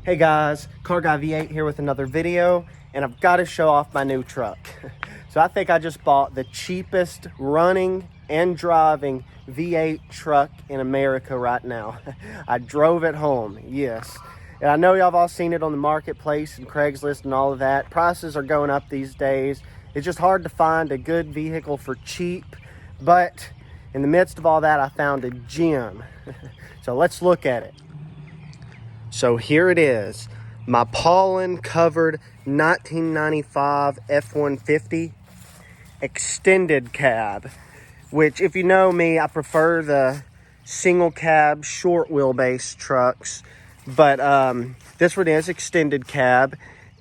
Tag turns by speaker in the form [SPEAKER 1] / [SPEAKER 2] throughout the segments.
[SPEAKER 1] Hey guys, Car Guy V8 here with another video, and I've got to show off my new truck. So I think I just bought the cheapest running and driving V8 truck in America right now. I drove it home, yes. And I know y'all have all seen it on the marketplace and Craigslist and all of that. Prices are going up these days. It's just hard to find a good vehicle for cheap, but in the midst of all that, I found a gem. So let's look at it. So here it is, my pollen covered 1995 F-150 extended cab, which if you know me, I prefer the single cab short wheelbase trucks, but this one is extended cab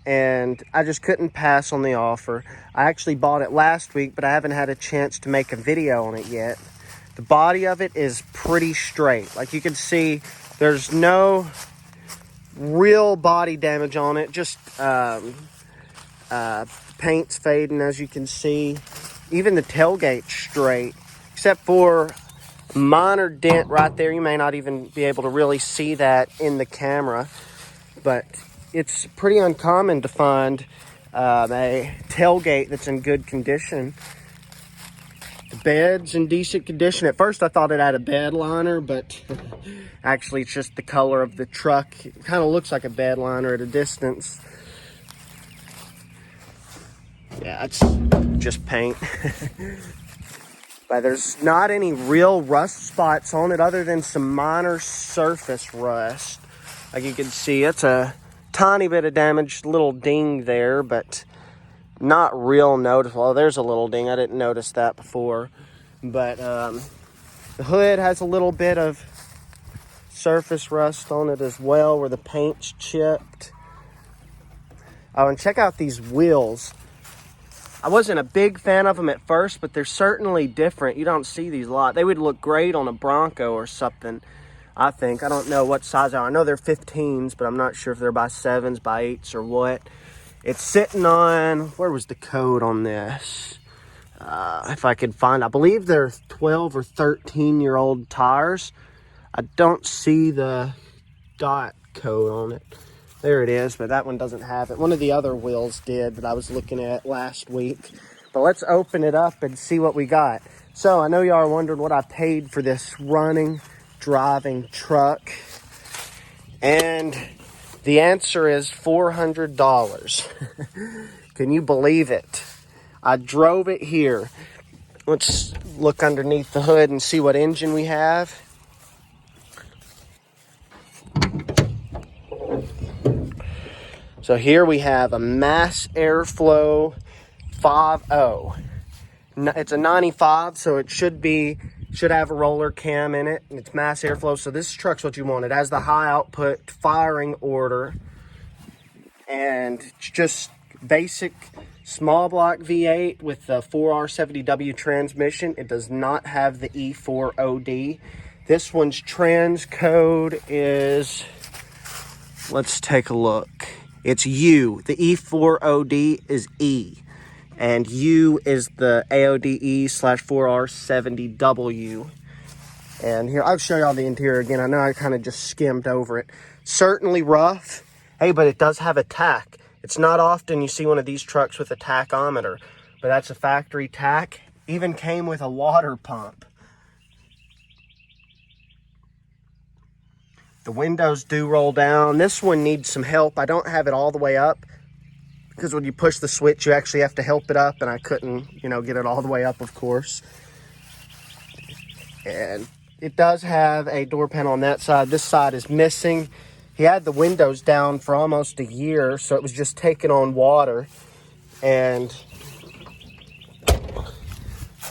[SPEAKER 1] and I just couldn't pass on the offer. I actually bought it last week, but I haven't had a chance to make a video on it yet. The body of it is pretty straight. Like you can see, there's no real body damage on it, just paint's fading, as you can see. Even the tailgate's straight, except for a minor dent right there. You may not even be able to really see that in the camera, but it's pretty uncommon to find a tailgate that's in good condition. The bed's in decent condition. At first I thought it had a bed liner, but actually it's just the color of the truck. It kind of looks like a bed liner at a distance. Yeah, it's just paint. But there's not any real rust spots on it other than some minor surface rust. Like you can see, it's a tiny bit of damage, little ding there, but not real noticeable. Oh, there's a little ding. I didn't notice that before. But the hood has a little bit of surface rust on it as well, where the paint's chipped. Oh, and check out these wheels. I wasn't a big fan of them at first, but they're certainly different. You don't see these a lot. They would look great on a Bronco or something, I think. I don't know what size they are. I know they're 15s, but I'm not sure if they're by 7s, by 8s, or what. It's sitting on, where was the code on this? If I could find, I believe they're 12 or 13-year-old tires. I don't see the dot code on it. There it is, but that one doesn't have it. One of the other wheels did that I was looking at last week. But let's open it up and see what we got. So I know y'all are wondering what I paid for this running, driving truck. And the answer is $400. Can you believe it? I drove it here. Let's look underneath the hood and see what engine we have. So here we have a Mass Airflow 5.0. It's a 95, so it should have a roller cam in it, and it's Mass Airflow. So this truck's what you want. It has the high output firing order, and it's just basic small block V8 with the 4R70W transmission. It does not have the E4OD. This one's trans code is, let's take a look. It's U. The E4OD is E. And U is the AODE/4R70W. And here, I'll show y'all the interior again. I know I kind of just skimmed over it. Certainly rough. Hey, but it does have a tach. It's not often you see one of these trucks with a tachometer, but that's a factory tach. Even came with a water pump. The windows do roll down. This one needs some help. I don't have it all the way up because when you push the switch, you actually have to help it up, and I couldn't, get it all the way up, of course. And it does have a door panel on that side. This side is missing. He had the windows down for almost a year, so it was just taking on water. And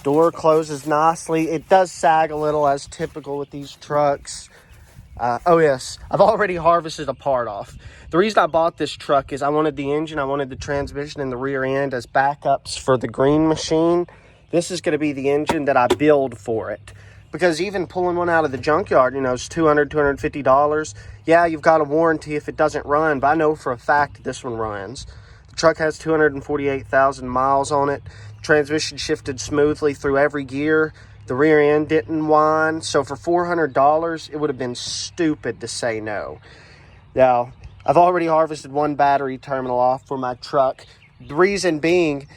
[SPEAKER 1] door closes nicely. It does sag a little, as typical with these trucks. Oh yes, I've already harvested a part off. The reason I bought this truck is I wanted the engine, I wanted the transmission and the rear end as backups for the green machine. This is going to be the engine that I build for it. Because even pulling one out of the junkyard, it's $200, $250. Yeah, you've got a warranty if it doesn't run, but I know for a fact this one runs. The truck has 248,000 miles on it. Transmission shifted smoothly through every gear. The rear end didn't whine. So for $400, it would have been stupid to say no. Now, I've already harvested one battery terminal off for my truck. The reason being,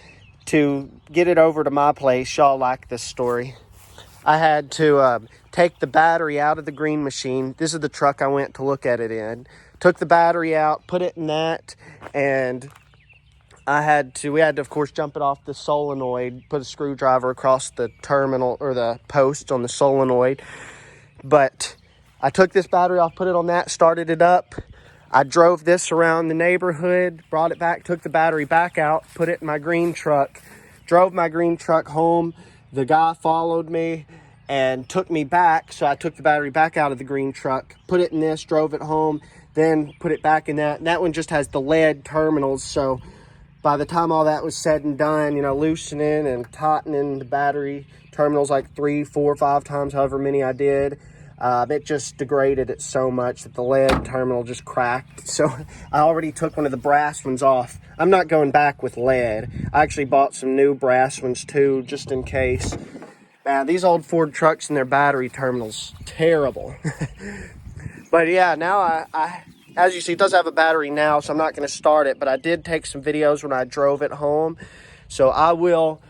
[SPEAKER 1] to get it over to my place, y'all like this story, I had to take the battery out of the green machine. This is the truck I went to look at it in. Took the battery out, put it in that, and we had to, of course, jump it off the solenoid, put a screwdriver across the terminal, or the post on the solenoid. But I took this battery off, put it on that, started it up. I drove this around the neighborhood, brought it back, took the battery back out, put it in my green truck, drove my green truck home. The guy followed me and took me back, so I took the battery back out of the green truck, put it in this, drove it home, then put it back in that. And that one just has the lead terminals, so by the time all that was said and done, you know, loosening and tightening the battery terminals like 3, 4, 5 times, however many I did, it just degraded it so much that the lead terminal just cracked. So I already took one of the brass ones off. I'm not going back with lead. I actually bought some new brass ones too, just in case. These old Ford trucks and their battery terminals, terrible. But yeah, now I as you see, it does have a battery now, so I'm not going to start it, but I did take some videos when I drove it home. So I will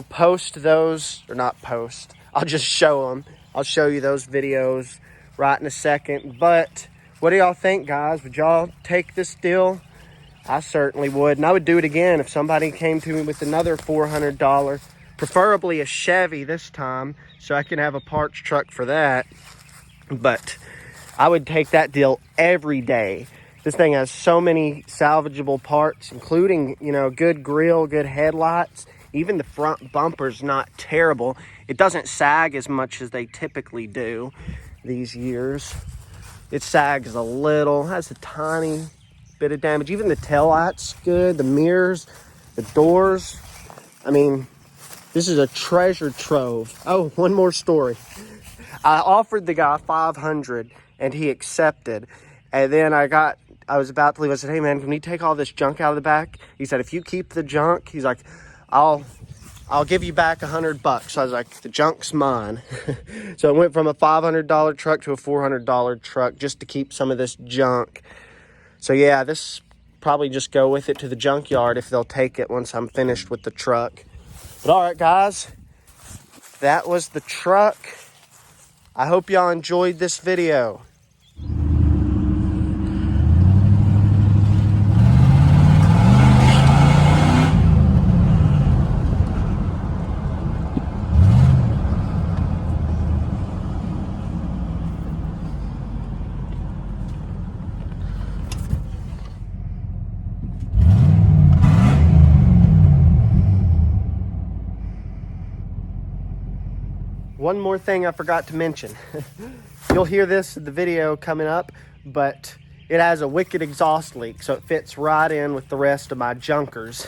[SPEAKER 1] post those, or not post, I'll just show them. I'll show you those videos right in a second. But what do y'all think, guys? Would y'all take this deal? I certainly would, and I would do it again if somebody came to me with another $400, preferably a Chevy this time, so I can have a parts truck for that. But I would take that deal every day. This thing has so many salvageable parts, including, you know, good grill, good headlights. Even the front bumper's not terrible. It doesn't sag as much as they typically do these years. It sags a little, has a tiny bit of damage. Even the taillight's good, the mirrors, the doors. I mean, this is a treasure trove. Oh, one more story. I offered the guy $500 and he accepted. And then I was about to leave. I said, hey man, can we take all this junk out of the back? He said, if you keep the junk, he's like, I'll give you back $100. So I was like, the junk's mine. So it went from a $500 truck to a $400 truck just to keep some of this junk. So yeah, this probably just go with it to the junkyard if they'll take it once I'm finished with the truck. But all right, guys, that was the truck. I hope y'all enjoyed this video. One more thing I forgot to mention. You'll hear this in the video coming up, but it has a wicked exhaust leak, so it fits right in with the rest of my junkers.